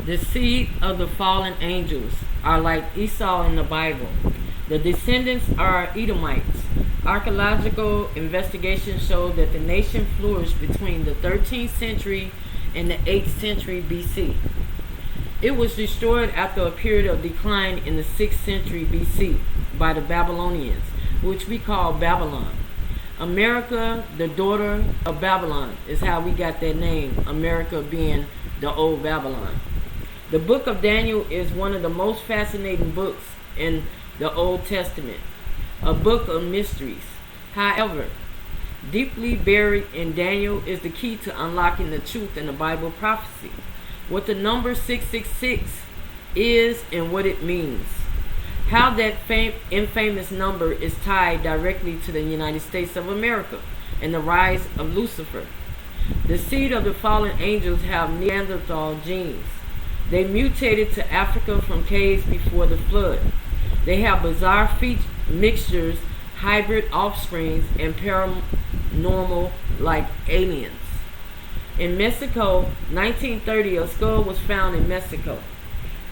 The seed of the fallen angels are like Esau in the Bible. The descendants are Edomites. Archaeological investigations show that the nation flourished between the 13th century and the 8th century BC. It was destroyed after a period of decline in the 6th century BC by the Babylonians, which we call Babylon. America, the daughter of Babylon, is how we got that name, America being the old Babylon. The book of Daniel is one of the most fascinating books in the Old Testament, a book of mysteries. However, deeply buried in Daniel is the key to unlocking the truth in the Bible prophecy, what the number 666 is and what it means, how that infamous number is tied directly to the United States of America and the rise of Lucifer. The seed of the fallen angels have neantherthal genes. They mutated to Africa from caves before the flood. They have bizarre mixtures, hybrid offsprings, and paranormal like aliens. In Mexico, 1930, a skull was found in Mexico.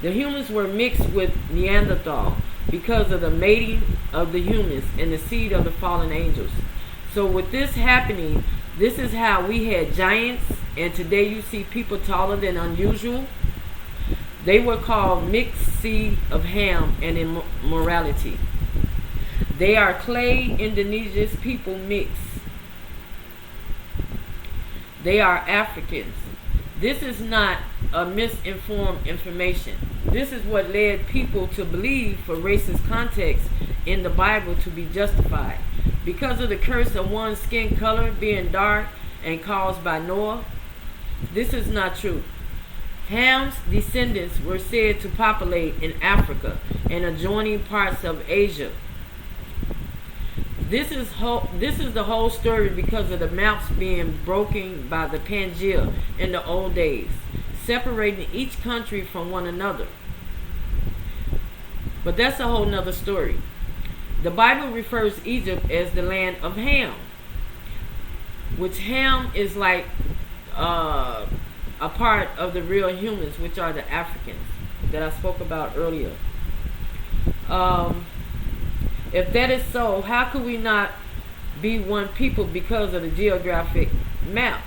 The humans were mixed with Neanderthal because of the mating of the humans and the seed of the fallen angels. So with this happening, this is how we had giants, and today you see people taller than unusual. They were called mixed seed of Ham and immorality. They are clay indegenious people mixed. They are Africans. This is not a misinformed information. This is what led people to believe for racist context in the Bible to be justified. Because of the curse of one's skin color being dark and caused by Noah, this is not true. Ham's descendants were said to populate in Africa and adjoining parts of Asia. This is the whole story because of the maps being broken by the pangea in the old days, separating each country from one another. But that's a whole nother story. The Bible refers Egypt as the land of Ham, which Ham is like a part of the real humans, which are the Africans that I spoke about earlier. If that is so, how could we not be one people because of the geographic map?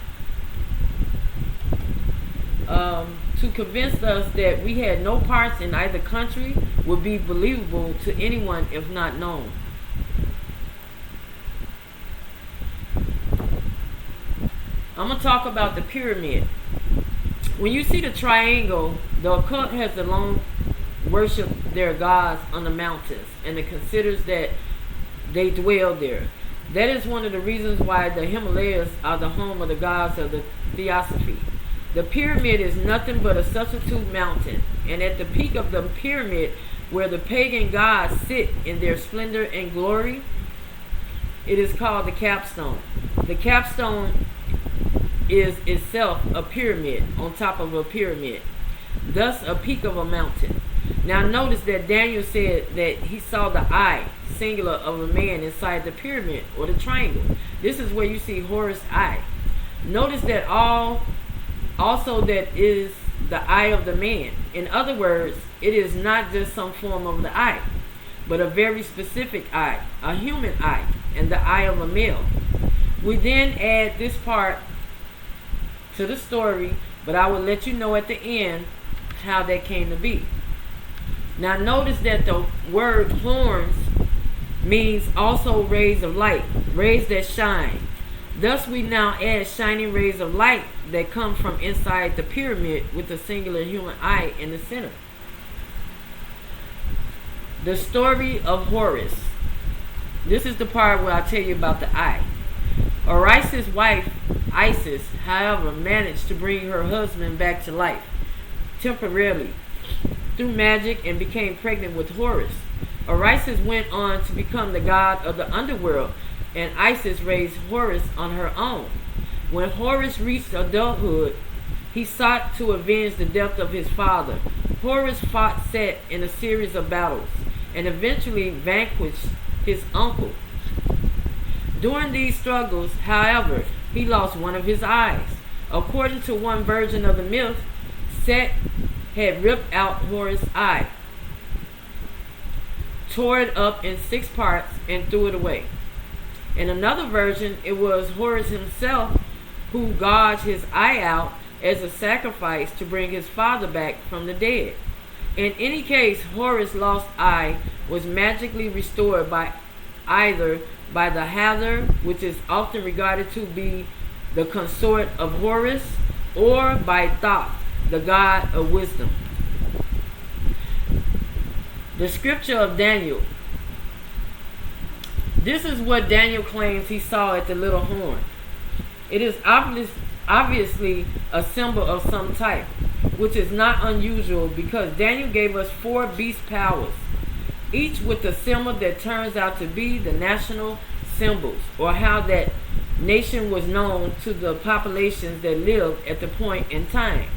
To convince us that we had no parts in either country would be believable to anyone if not known. I'm going to talk about the pyramid. When you see the triangle, the occult has long worshipped their gods on the mountains, and it considers that they dwell there. That is one of the reasons why the Himalayas are the home of the gods of the theosophy. The pyramid is nothing but a substitute mountain, and at the peak of the pyramid, where the pagan gods sit in their splendor and glory, it is called the capstone. The capstone is itself a pyramid on top of a pyramid, thus a peak of a mountain. Now notice that Daniel said that he saw the eye, singular, of a man inside the pyramid or the triangle. This is where you see Horus' eye. Notice that also that is the eye of the man. In other words, it is not just some form of the eye, but a very specific eye, a human eye, and the eye of a male. We then add this part to the story, but I will let you know at the end how that came to be. Now notice that the word horns means also rays of light, rays that shine. Thus we now add shining rays of light that come from inside the pyramid with a singular human eye in the center. The story of Horus. This is the part where I tell you about the eye. Osiris' wife, Isis, however, managed to bring her husband back to life temporarily through magic and became pregnant with Horus. Osiris went on to become the god of the underworld, and Isis raised Horus on her own. When Horus reached adulthood, he sought to avenge the death of his father. Horus fought Set in a series of battles and eventually vanquished his uncle. During these struggles, however, he lost one of his eyes. According to one version of the myth, Set had ripped out Horus' eye, tore it up in 6 parts, and threw it away. In another version, it was Horus himself who gouged his eye out as a sacrifice to bring his father back from the dead. In any case, Horus' lost eye was magically restored by either by the Hathor, which is often regarded to be the consort of Horus, or by Thoth, the god of wisdom. The scripture of Daniel. This is what Daniel claims he saw at the little horn. It is obviously a symbol of some type, which is not unusual because Daniel gave us 4 beast powers, each with a symbol that turns out to be the national symbols, or how that nation was known to the populations that lived at the point in time.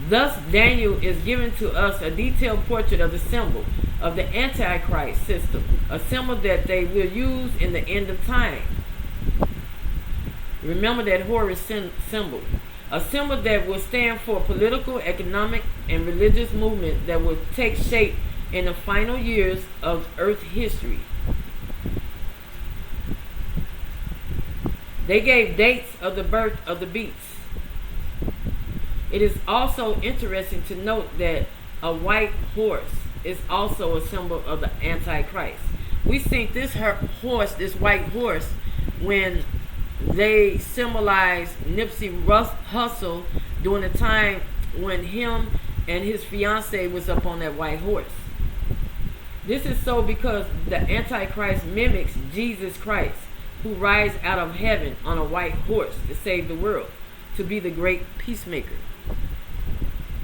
Thus, Daniel is giving to us a detailed portrait of the symbol of the Antichrist system, a symbol that they will use in the end of time. Remember that Horus symbol, a symbol that will stand for a political, economic, and religious movement that will take shape in the final years of Earth history. They gave dates of the birth of the beast. It is also interesting to note that a white horse is also a symbol of the Antichrist. We think this horse, this white horse, when they symbolize Nipsey Hussle during the time when him and his fiancee was up on that white horse. This is so because the Antichrist mimics Jesus Christ, who rides out of heaven on a white horse to save the world, to be the great peacemaker.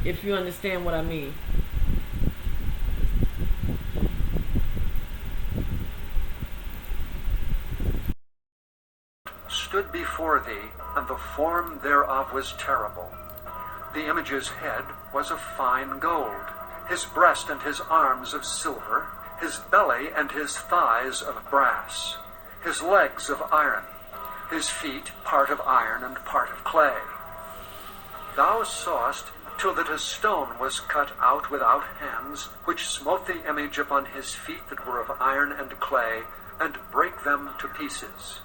If you understand what I mean. Stood before thee, and the form thereof was terrible. The image's head was of fine gold, his breast and his arms of silver, his belly and his thighs of brass, his legs of iron, his feet part of iron and part of clay. Thou sawest till that a stone was cut out without hands, which smote the image upon his feet that were of iron and clay, and brake them to pieces.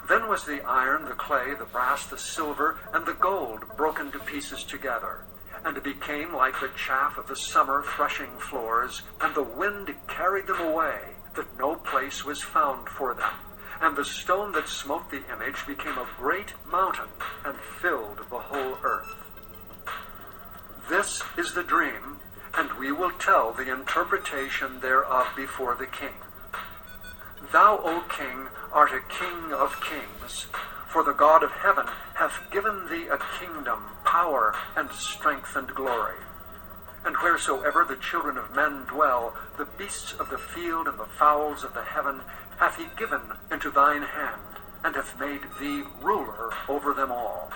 Then was the iron, the clay, the brass, the silver, and the gold broken to pieces together, and became like the chaff of the summer threshing floors, and the wind carried them away, that no place was found for them. And the stone that smote the image became a great mountain, and filled the whole earth. This is the dream, and we will tell the interpretation thereof before the king. Thou, O king, art a king of kings, for the God of heaven hath given thee a kingdom, power, and strength, and glory. And wheresoever the children of men dwell, the beasts of the field and the fowls of the heaven hath he given into thine hand, and hath made thee ruler over them all.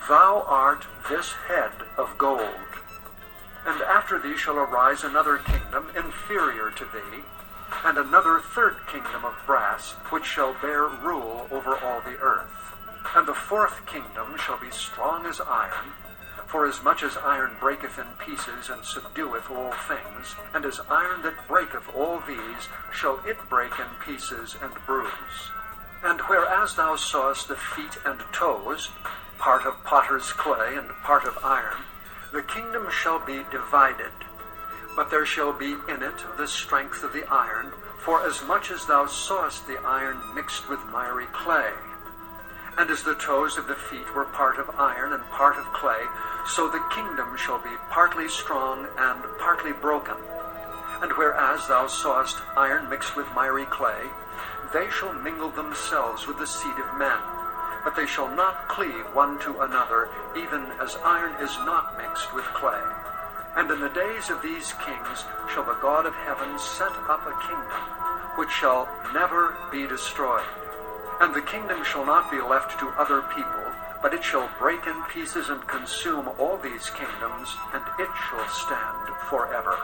Thou art this head of gold. And after thee shall arise another kingdom inferior to thee, and another third kingdom of brass, which shall bear rule over all the earth. And the fourth kingdom shall be strong as iron, for as much as iron breaketh in pieces and subdueth all things, and as iron that breaketh all these, shall it break in pieces and bruise. And whereas thou sawest the feet and toes, part of potter's clay and part of iron, the kingdom shall be divided. But there shall be in it the strength of the iron, for as much as thou sawest the iron mixed with miry clay. And as the toes of the feet were part of iron and part of clay, so the kingdom shall be partly strong and partly broken. And whereas thou sawest iron mixed with miry clay, they shall mingle themselves with the seed of men, but they shall not cleave one to another, even as iron is not mixed with clay. And in the days of these kings shall the God of heaven set up a kingdom, which shall never be destroyed. And the kingdom shall not be left to other people, but it shall break in pieces and consume all these kingdoms, and it shall stand forever.